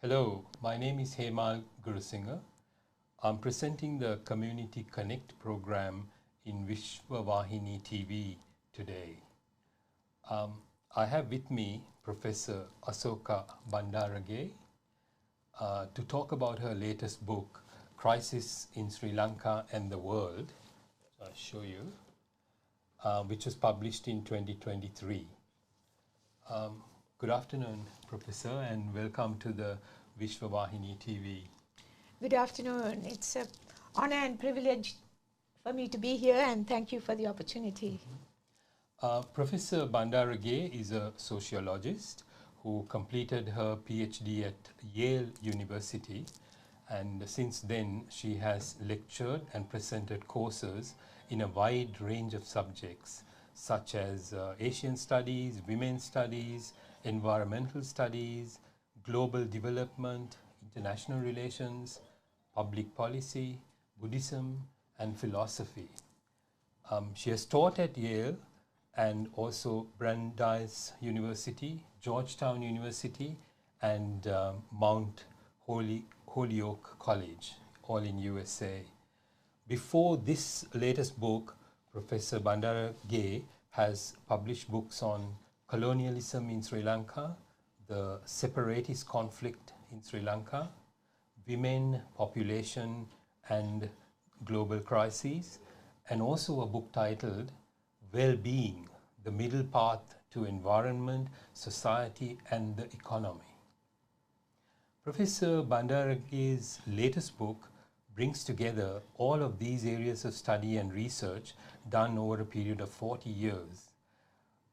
Hello, my name is Hemal Gurusingha. I'm presenting the Community Connect program in Vishvavahini TV today. I have with me Professor Asoka bandarage to talk about her latest book, Crisis in Sri Lanka and the World. So I'll show you, which was published in 2023. Good afternoon, Professor, and welcome to the Vishvavahini TV. Good afternoon. It's an honor and privilege for me to be here, and thank you for the opportunity. Professor Bandarage is a sociologist who completed her PhD at Yale University, and since then she has lectured and presented courses in a wide range of subjects such as Asian studies, women's studies, environmental studies, global development, international relations, public policy, Buddhism, and philosophy. She has taught at Yale and also Brandeis University, Georgetown University, and Mount Holyoke College, all in USA. Before this latest book, Professor Bandarage has published books on colonialism in Sri Lanka, the separatist conflict in Sri Lanka, women, population, and global crises, and also a book titled Well-Being, the Middle Path to Environment, Society, and the Economy. Professor Bandarage's latest book brings together all of these areas of study and research done over a period of 40 years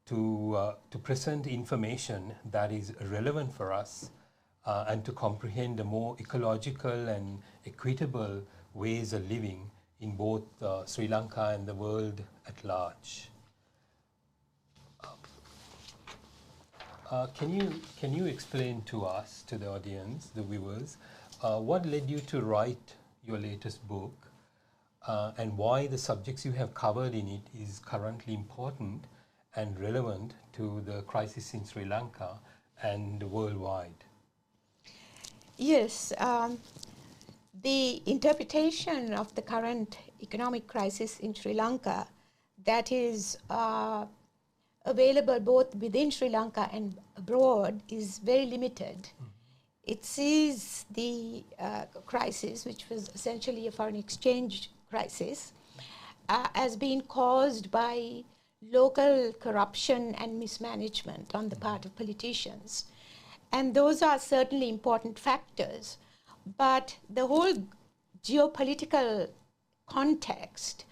to present information that is relevant for us and to comprehend the more ecological and equitable ways of living in both Sri Lanka and the world at large. Can you explain to us, to the audience, the viewers, what led you to write your latest book and why the subjects you have covered in it is currently important and relevant to the crisis in Sri Lanka and worldwide? Yes, the interpretation of the current economic crisis in Sri Lanka that is available both within Sri Lanka and abroad is very limited. It sees the crisis, which was essentially a foreign exchange crisis, as being caused by local corruption and mismanagement on the part of politicians. And those are certainly important factors. But the whole geopolitical context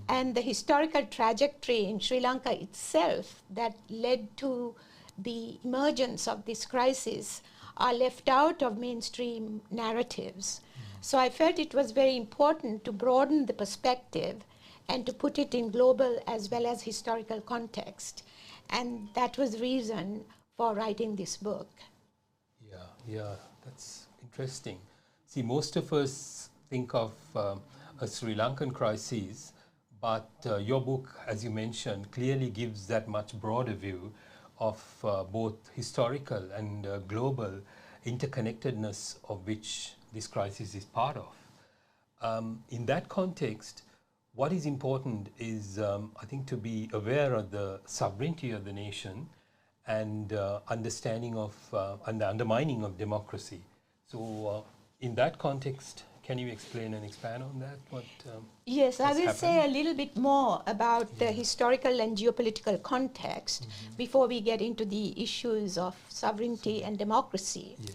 and the historical trajectory in Sri Lanka itself that led to the emergence of this crisis are left out of mainstream narratives. So I felt it was very important to broaden the perspective and to put it in global as well as historical context. And that was the reason for writing this book. Yeah, that's interesting. See, most of us think of a Sri Lankan crisis, but your book, as you mentioned, clearly gives that much broader view of both historical and global interconnectedness of which this crisis is part of. In that context, what is important is, I think, to be aware of the sovereignty of the nation and understanding of and the undermining of democracy. So in that context, can you explain and expand on that? Yes, I will say a little bit more about the historical and geopolitical context before we get into the issues of sovereignty and democracy. Yes.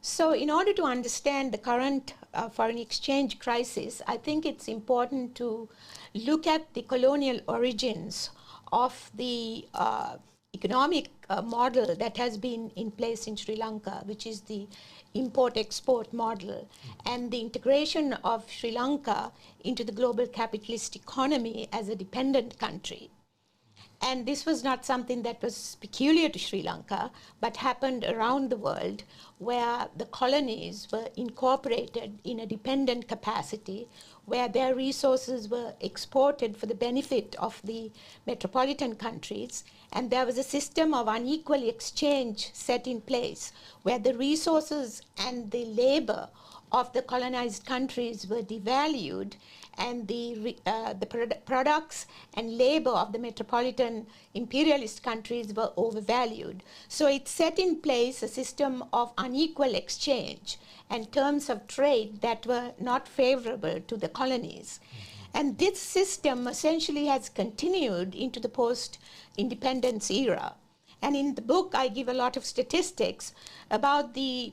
So in order to understand the current foreign exchange crisis, I think it's important to look at the colonial origins of the economic model that has been in place in Sri Lanka, which is the import-export model, and the integration of Sri Lanka into the global capitalist economy as a dependent country. And this was not something that was peculiar to Sri Lanka, but happened around the world, where the colonies were incorporated in a dependent capacity, where their resources were exported for the benefit of the metropolitan countries, and there was a system of unequal exchange set in place, where the resources and the labor of the colonized countries were devalued, and the products and labor of the metropolitan imperialist countries were overvalued. So it set in place a system of unequal exchange and terms of trade that were not favorable to the colonies. And this system essentially has continued into the post-independence era. And in the book, I give a lot of statistics about the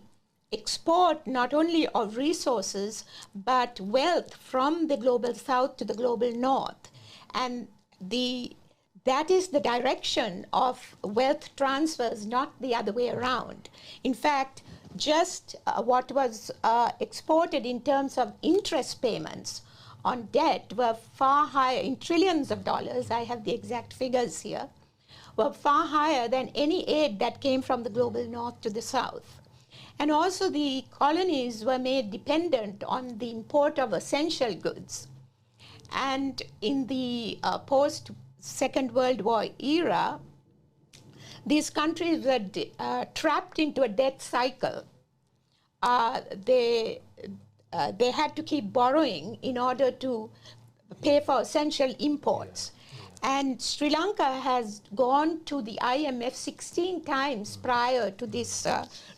export not only of resources, but wealth from the global south to the global north. And that is the direction of wealth transfers, not the other way around. In fact, just what was exported in terms of interest payments on debt were far higher, in trillions of dollars, I have the exact figures here, were far higher than any aid that came from the global north to the south. And also the colonies were made dependent on the import of essential goods. And in the post-Second World War era, these countries were trapped into a debt cycle. They had to keep borrowing in order to pay for essential imports. And Sri Lanka has gone to the IMF 16 times prior to this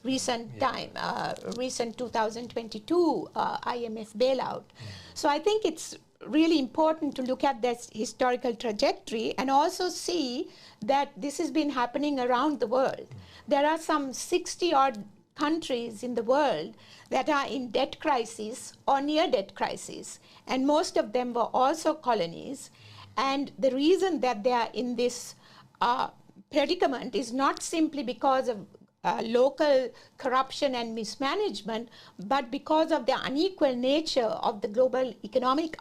recent 2022 IMF bailout. So I think it's really important to look at this historical trajectory and also see that this has been happening around the world. There are some 60-odd countries in the world that are in debt crisis or near debt crisis, and most of them were also colonies. And the reason that they are in this predicament is not simply because of local corruption and mismanagement, but because of the unequal nature of the global economic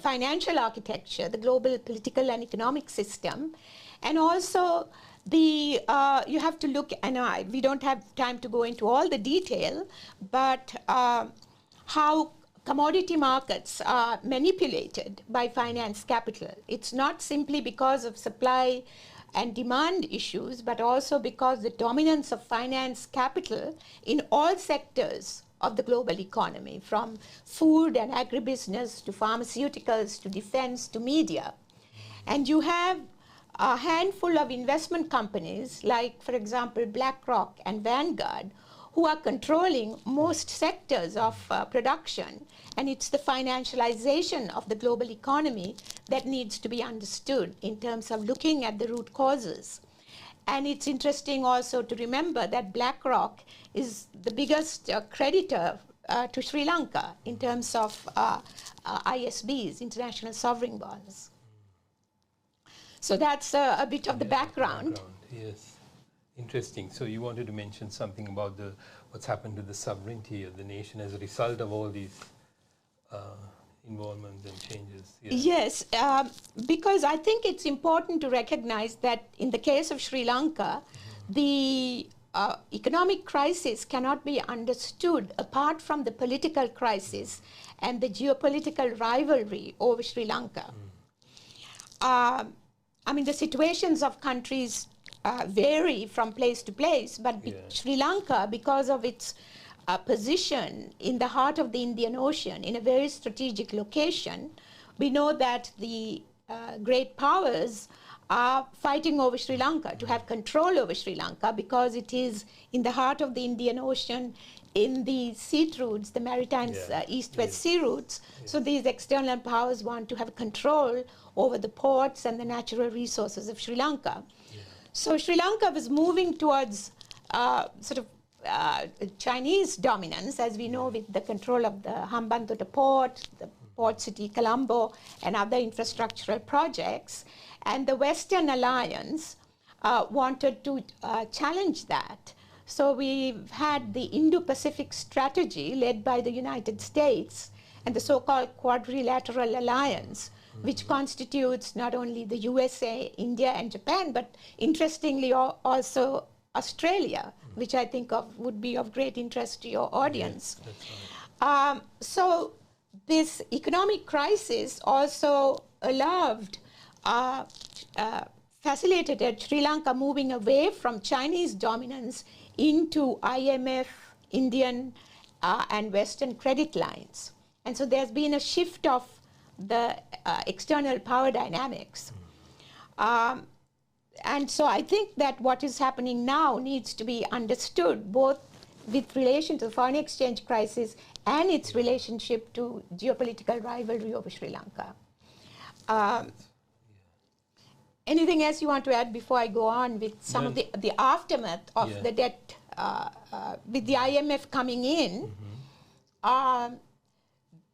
financial architecture, the global political and economic system. And also, you have to look, and we don't have time to go into all the detail, but how commodity markets are manipulated by finance capital. It's not simply because of supply and demand issues, but also because the dominance of finance capital in all sectors of the global economy, from food and agribusiness to pharmaceuticals to defense to media. And you have a handful of investment companies like, for example, BlackRock and Vanguard, who are controlling most sectors of production. And it's the financialization of the global economy that needs to be understood in terms of looking at the root causes. And it's interesting also to remember that BlackRock is the biggest creditor to Sri Lanka in terms of ISBs, international sovereign bonds. So that's a bit of the background. Yes. Interesting. So you wanted to mention something about what's happened to the sovereignty of the nation as a result of all these involvements and changes. Yes, because I think it's important to recognize that in the case of Sri Lanka, the economic crisis cannot be understood apart from the political crisis and the geopolitical rivalry over Sri Lanka. I mean, the situations of countries vary from place to place, but Sri Lanka, because of its position in the heart of the Indian Ocean, in a very strategic location, we know that the great powers are fighting over Sri Lanka, to have control over Sri Lanka, because it is in the heart of the Indian Ocean, in the sea routes, the maritime east-west sea routes. So these external powers want to have control over the ports and the natural resources of Sri Lanka. So Sri Lanka was moving towards Chinese dominance, as we know, with the control of the Hambantota port, the port city Colombo, and other infrastructural projects. And the Western Alliance wanted to challenge that. So we've had the Indo-Pacific strategy led by the United States and the so-called Quadrilateral Alliance, which constitutes not only the USA, India, and Japan, but interestingly also Australia, which I think would be of great interest to your audience. Yes, that's right. So this economic crisis also facilitated Sri Lanka moving away from Chinese dominance into IMF, Indian, and Western credit lines. And so there's been a shift of the external power dynamics. And so I think that what is happening now needs to be understood both with relation to the foreign exchange crisis and its relationship to geopolitical rivalry over Sri Lanka. Anything else you want to add before I go on with some of the aftermath of the debt, with the IMF coming in?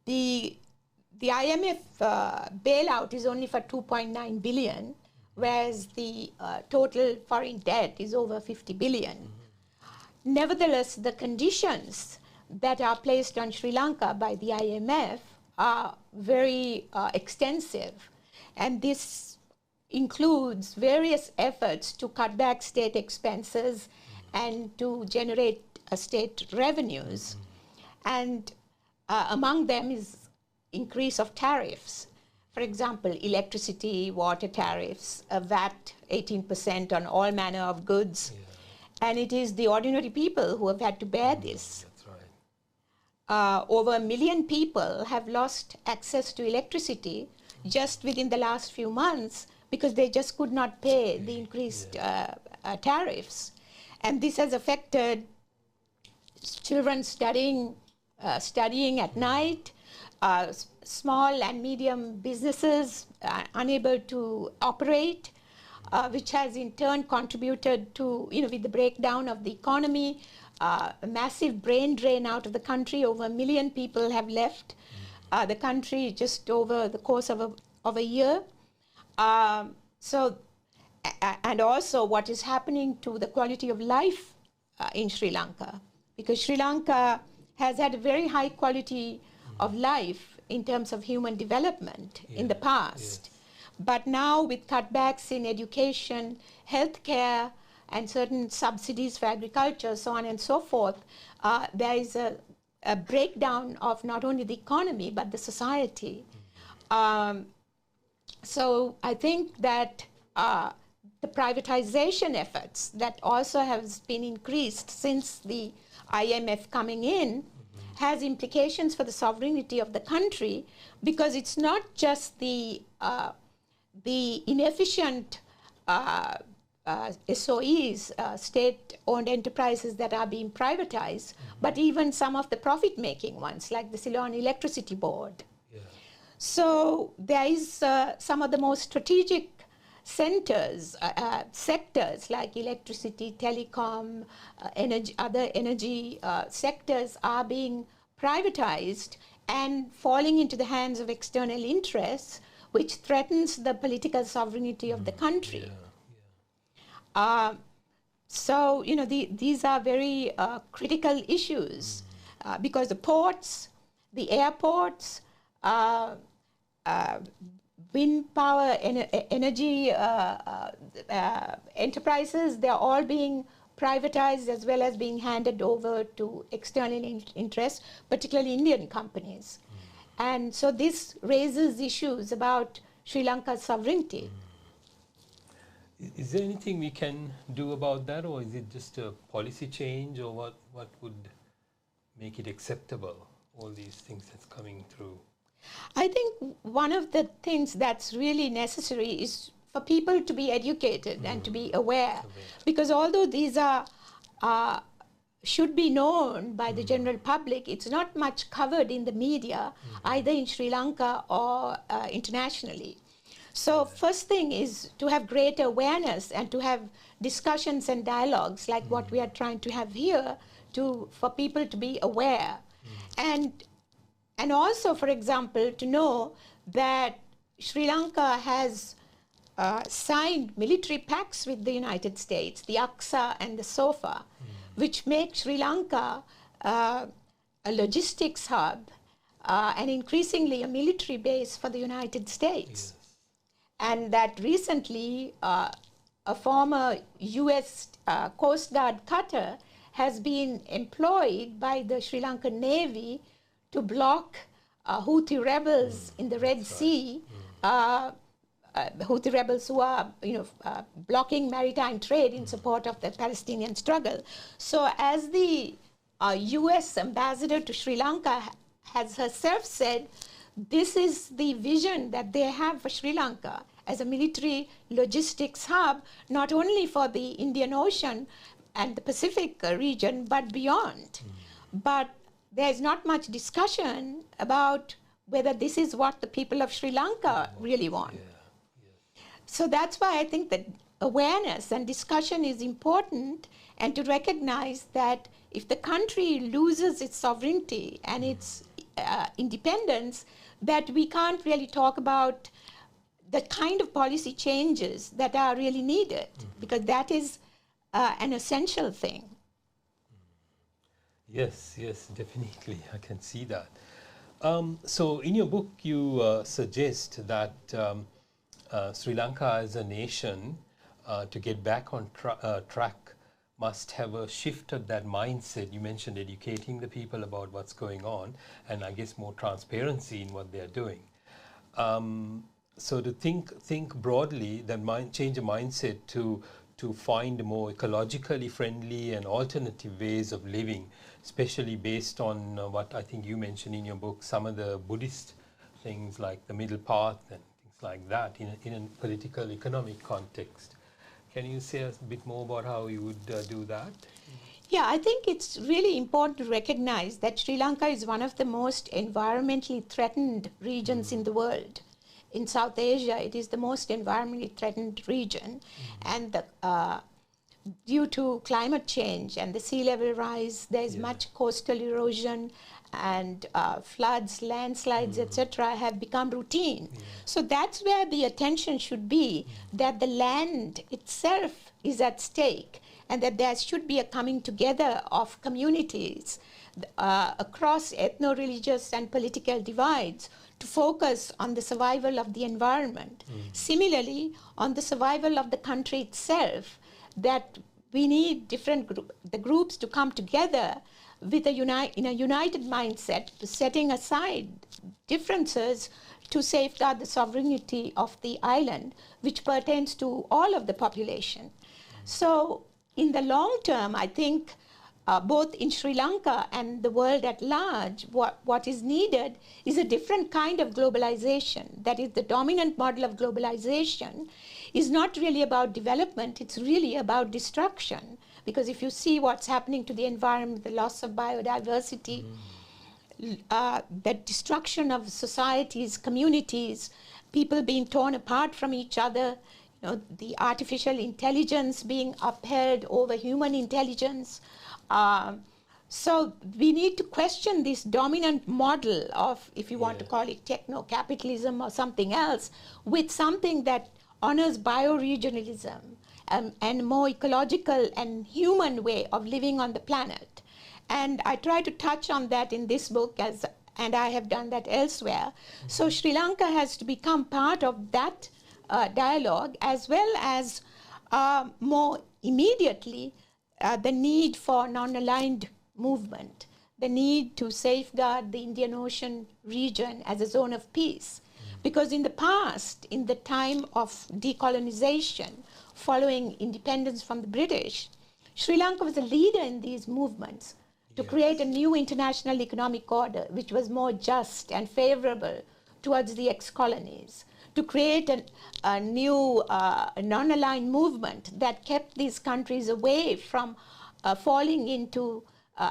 The IMF bailout is only for 2.9 billion, whereas the total foreign debt is over 50 billion. Nevertheless, the conditions that are placed on Sri Lanka by the IMF are very extensive, and this includes various efforts to cut back state expenses and to generate state revenues. And among them is increase of tariffs. For example, electricity, water tariffs, a VAT 18% on all manner of goods. And it is the ordinary people who have had to bear this. That's right. Over 1 million people have lost access to electricity just within the last few months because they just could not pay the increased tariffs. And this has affected children studying at night, small and medium businesses unable to operate, which has in turn contributed to, with the breakdown of the economy, a massive brain drain out of the country. Over 1 million people have left the country just over the course of a year. And also what is happening to the quality of life in Sri Lanka, because Sri Lanka has had a very high quality of life in terms of human development in the past. But now with cutbacks in education, healthcare, and certain subsidies for agriculture, so on and so forth, there is a breakdown of not only the economy, but the society. So I think that the privatization efforts that also has been increased since the IMF coming in has implications for the sovereignty of the country, because it's not just the inefficient SOEs, state-owned enterprises that are being privatized, but even some of the profit-making ones, like the Ceylon Electricity Board. So there is some of the most strategic sectors like electricity, telecom, other energy sectors are being privatized and falling into the hands of external interests, which threatens the political sovereignty of the country. So, these are very critical issues because the ports, the airports, wind power, energy enterprises, they're all being privatized as well as being handed over to external interests, particularly Indian companies. And so this raises issues about Sri Lanka's sovereignty. Is there anything we can do about that, or is it just a policy change, or what would make it acceptable, all these things that's coming through? I think one of the things that's really necessary is for people to be educated and to be aware, because although these should be known by the general public, it's not much covered in the media, either in Sri Lanka or internationally. So first thing is to have greater awareness and to have discussions and dialogues like what we are trying to have here for people to be aware. And also, for example, to know that Sri Lanka has signed military pacts with the United States, the AXA and the SOFA, which make Sri Lanka a logistics hub and increasingly a military base for the United States. And that recently a former US Coast Guard cutter has been employed by the Sri Lankan Navy to block Houthi rebels in the Red Sea, Houthi rebels who are, blocking maritime trade in support of the Palestinian struggle. So as the US ambassador to Sri Lanka has herself said, this is the vision that they have for Sri Lanka as a military logistics hub, not only for the Indian Ocean and the Pacific region, but beyond. But there's not much discussion about whether this is what the people of Sri Lanka really want. So that's why I think that awareness and discussion is important, and to recognize that if the country loses its sovereignty and its independence, that we can't really talk about the kind of policy changes that are really needed, because that is an essential thing. Yes, definitely. I can see that. So in your book, you suggest that Sri Lanka as a nation, to get back on track, must have a shift of that mindset. You mentioned educating the people about what's going on, and I guess more transparency in what they're doing. So to think broadly, then change a mindset to find more ecologically friendly and alternative ways of living, especially based on what I think you mentioned in your book, some of the Buddhist things like the middle path and things like that in a political economic context. Can you say a bit more about how you would do that? Yeah, I think it's really important to recognize that Sri Lanka is one of the most environmentally threatened regions in the world. In South Asia, it is the most environmentally threatened region. And due to climate change and the sea level rise, there is much coastal erosion, and floods, landslides, etc. have become routine. So that's where the attention should be, that the land itself is at stake, and that there should be a coming together of communities across ethno-religious and political divides to focus on the survival of the environment. Similarly, on the survival of the country itself, that we need the groups to come together with in a united mindset, setting aside differences to safeguard the sovereignty of the island, which pertains to all of the population. So in the long term, I think both in Sri Lanka and the world at large, what is needed is a different kind of globalization. That is, the dominant model of globalization is not really about development, it's really about destruction. Because if you see what's happening to the environment, the loss of biodiversity, the destruction of societies, communities, people being torn apart from each other, the artificial intelligence being upheld over human intelligence. So we need to question this dominant model of, if you want to call it techno-capitalism or something else, with something that honors bioregionalism and more ecological and human way of living on the planet. And I try to touch on that in this book, and I have done that elsewhere. So Sri Lanka has to become part of that dialogue, as well as more immediately the need for non-aligned movement, the need to safeguard the Indian Ocean region as a zone of peace. Because in the past, in the time of decolonization, following independence from the British, Sri Lanka was a leader in these movements to create a new international economic order, which was more just and favorable towards the ex-colonies, to create a new non-aligned movement that kept these countries away from falling into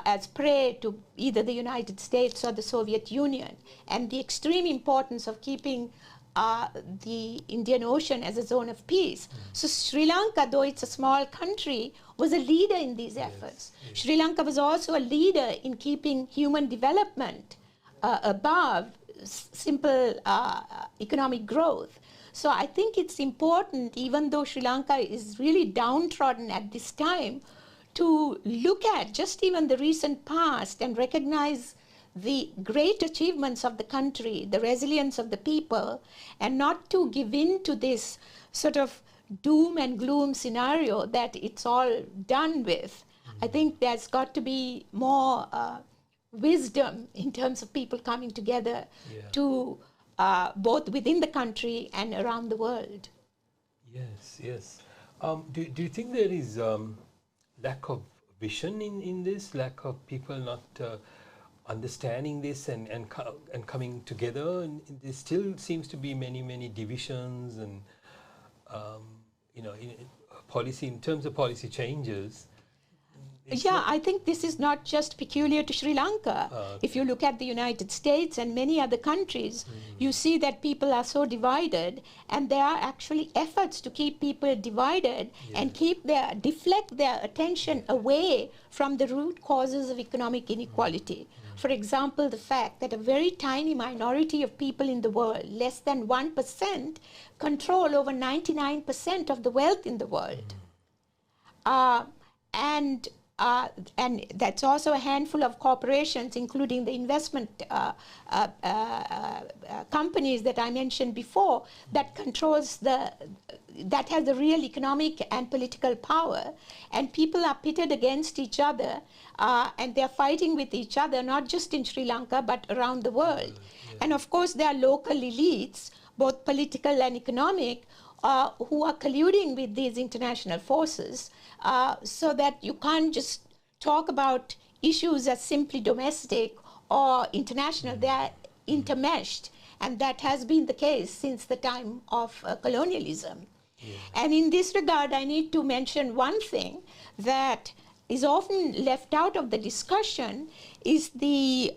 as prey to either the United States or the Soviet Union, and the extreme importance of keeping the Indian Ocean as a zone of peace. So Sri Lanka, though it's a small country, was a leader in these efforts. Sri Lanka was also a leader in keeping human development above simple economic growth. So I think it's important, even though Sri Lanka is really downtrodden at this time, to look at just even the recent past and recognize the great achievements of the country, the resilience of the people, and not to give in to this sort of doom and gloom scenario that it's all done with. I think there's got to be more wisdom in terms of people coming together to both within the country and around the world. Yes, yes. Do you think there is lack of vision in this, lack of people not understanding this and coming together? And there still seems to be many divisions and policy, in terms of policy changes. Yeah, I think this is not just peculiar to Sri Lanka. If you look at the United States and many other countries, you see that people are so divided, and there are actually efforts to keep people divided and deflect their attention away from the root causes of economic inequality. For example, the fact that a very tiny minority of people in the world, less than 1%, control over 99% of the wealth in the world. And that's also a handful of corporations, including the investment companies that I mentioned before, that has the real economic and political power. And people are pitted against each other, and they're fighting with each other, not just in Sri Lanka, but around the world. And of course, there are local elites, both political and economic, who are colluding with these international forces, so that you can't just talk about issues as simply domestic or international. They are intermeshed, and that has been the case since the time of colonialism. And in this regard, I need to mention one thing that is often left out of the discussion, is the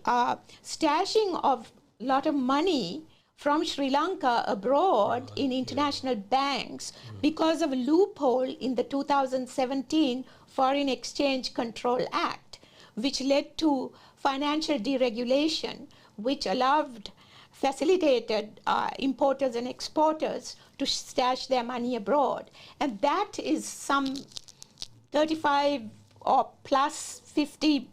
stashing of a lot of money from Sri Lanka abroad in international banks because of a loophole in the 2017 Foreign Exchange Control Act, which led to financial deregulation, which facilitated importers and exporters to stash their money abroad. And that is some 35 or plus 50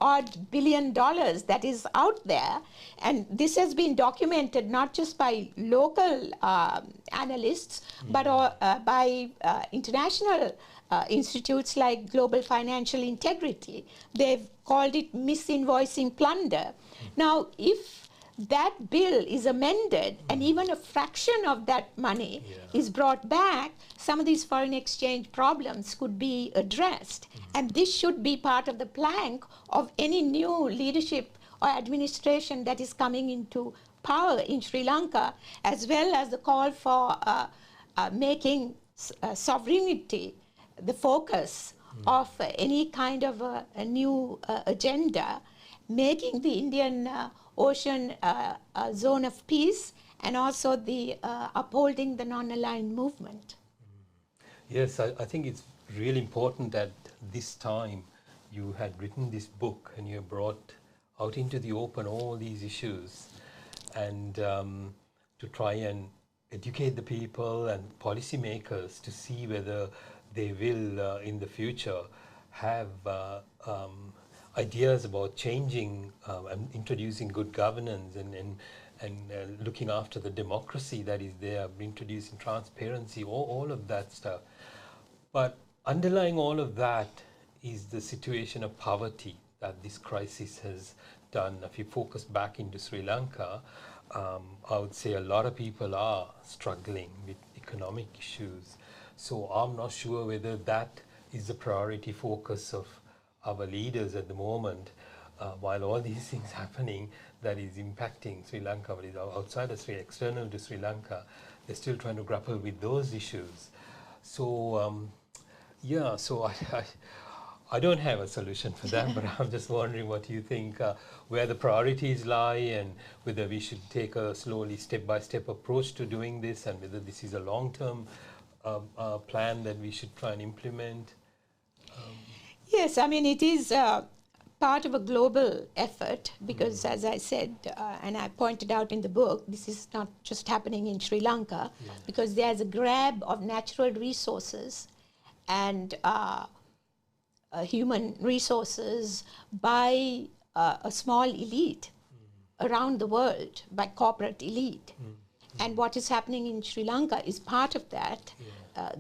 odd $billion that is out there. And this has been documented not just by local analysts, but by international institutes like Global Financial Integrity. They've called it misinvoicing plunder. Now, if that bill is amended and even a fraction of that money is brought back, some of these foreign exchange problems could be addressed. And this should be part of the plank of any new leadership or administration that is coming into power in Sri Lanka, as well as the call for making sovereignty the focus of any kind of a new agenda, making the Indian Ocean a zone of peace, and also the upholding the non-aligned movement. Yes, I think it's really important that this time you had written this book and you brought out into the open all these issues, and to try and educate the people and policymakers to see whether they will in the future have ideas about changing and introducing good governance and looking after the democracy that is there, introducing transparency, all of that stuff. But underlying all of that is the situation of poverty that this crisis has done. If you focus back into Sri Lanka, I would say a lot of people are struggling with economic issues. So I'm not sure whether that is the priority focus of our leaders at the moment, while all these things happening that is impacting Sri Lanka, but is outside of external to Sri Lanka, they're still trying to grapple with those issues. So so I don't have a solution for that, but I'm just wondering what you think, where the priorities lie, and whether we should take a slowly step-by-step approach to doing this, and whether this is a long-term plan that we should try and implement. Yes, I mean, it is part of a global effort because, as I said, and I pointed out in the book, this is not just happening in Sri Lanka, because there's a grab of natural resources and human resources by a small elite around the world by corporate elite. And what is happening in Sri Lanka is part of that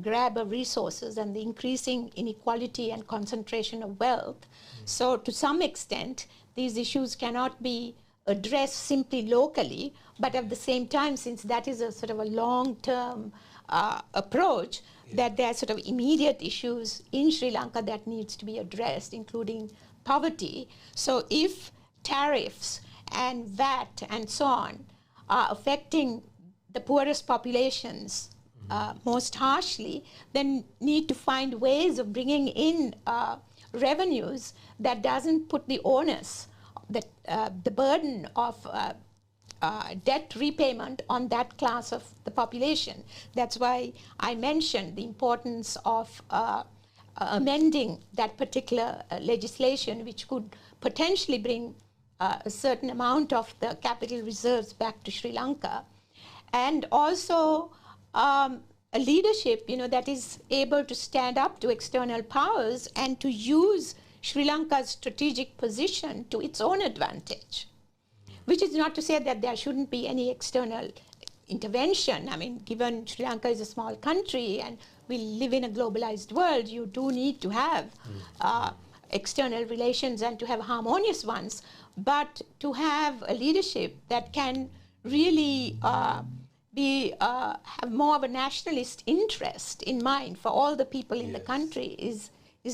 grab of resources and the increasing inequality and concentration of wealth. So to some extent, these issues cannot be addressed simply locally, but at the same time, since that is a sort of a long-term approach, that there are sort of immediate issues in Sri Lanka that needs to be addressed, including poverty. So if tariffs and VAT and so on are affecting the poorest populations most harshly, then need to find ways of bringing in revenues that doesn't put the onus, the burden of debt repayment on that class of the population. That's why I mentioned the importance of amending that particular legislation, which could potentially bring a certain amount of the capital reserves back to Sri Lanka. And also a leadership, that is able to stand up to external powers and to use Sri Lanka's strategic position to its own advantage. Which is not to say that there shouldn't be any external intervention. I mean, given Sri Lanka is a small country and we live in a globalized world, you do need to have external relations and to have harmonious ones. But to have a leadership that can really have more of a nationalist interest in mind for all the people in the country is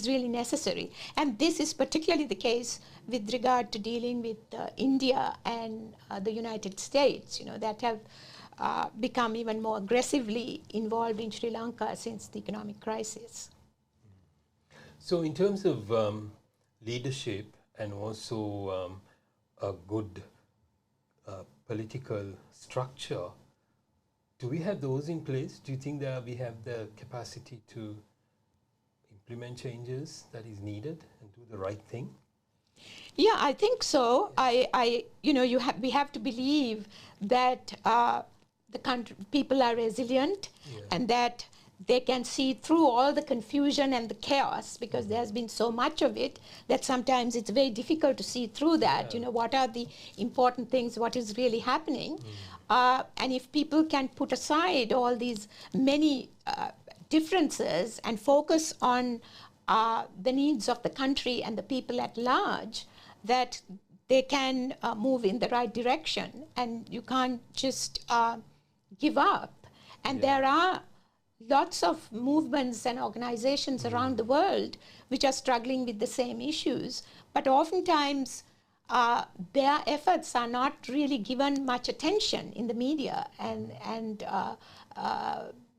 really necessary. And this is particularly the case with regard to dealing with India and the United States, that have become even more aggressively involved in Sri Lanka since the economic crisis. So in terms of leadership and also a good political structure, do we have those in place? Do you think that we have the capacity to implement changes that is needed and do the right thing? Yeah, I think so. We have to believe that the country people are resilient and that they can see through all the confusion and the chaos, because there's been so much of it that sometimes it's very difficult to see through that. What are the important things, what is really happening? And if people can put aside all these many differences and focus on the needs of the country and the people at large, that they can move in the right direction, and you can't just give up. And there are lots of movements and organizations around the world which are struggling with the same issues, but oftentimes their efforts are not really given much attention in the media and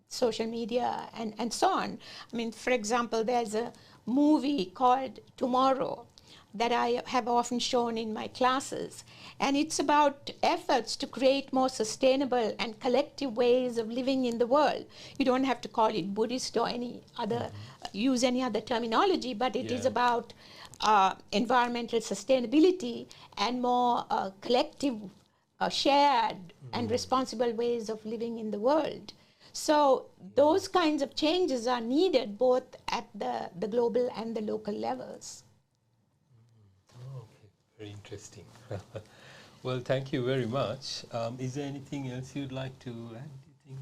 social media and so on. I mean, for example, there's a movie called Tomorrow that I have often shown in my classes, and it's about efforts to create more sustainable and collective ways of living in the world. You don't have to call it Buddhist or any other, use any other terminology, but it is about environmental sustainability and more collective, shared and responsible ways of living in the world. So those kinds of changes are needed both at the global and the local levels. Okay, very interesting. Well, thank you very much. Is there anything else you'd like to add, do you think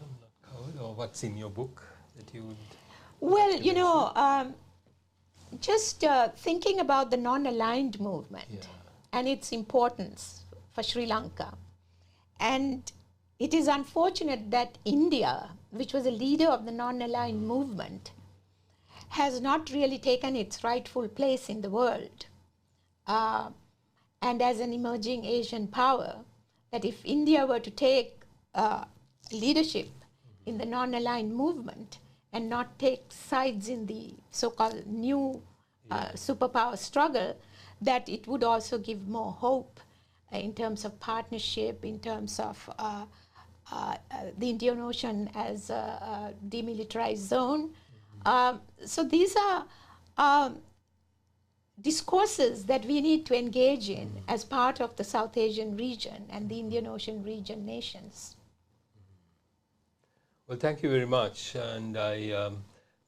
I'm not covered, or what's in your book that you would? Well, just thinking about the non-aligned movement and its importance for Sri Lanka. And it is unfortunate that India, which was a leader of the non-aligned movement, has not really taken its rightful place in the world. And as an emerging Asian power, that if India were to take leadership in the non-aligned movement and not take sides in the so-called new superpower struggle, that it would also give more hope in terms of partnership, in terms of the Indian Ocean as a demilitarized zone. So these are discourses that we need to engage in as part of the South Asian region and the Indian Ocean region nations. Well, thank you very much, and I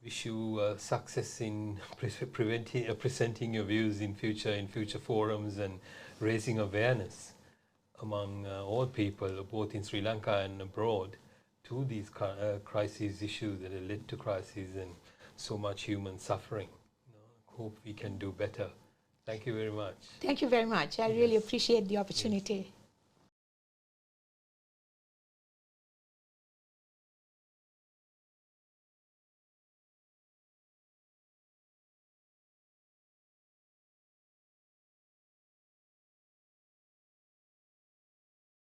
wish you success in presenting your views in future forums and raising awareness among all people, both in Sri Lanka and abroad, to these crisis issues that have led to crises and so much human suffering. Hope we can do better. Thank you very much. Thank you very much. I really appreciate the opportunity.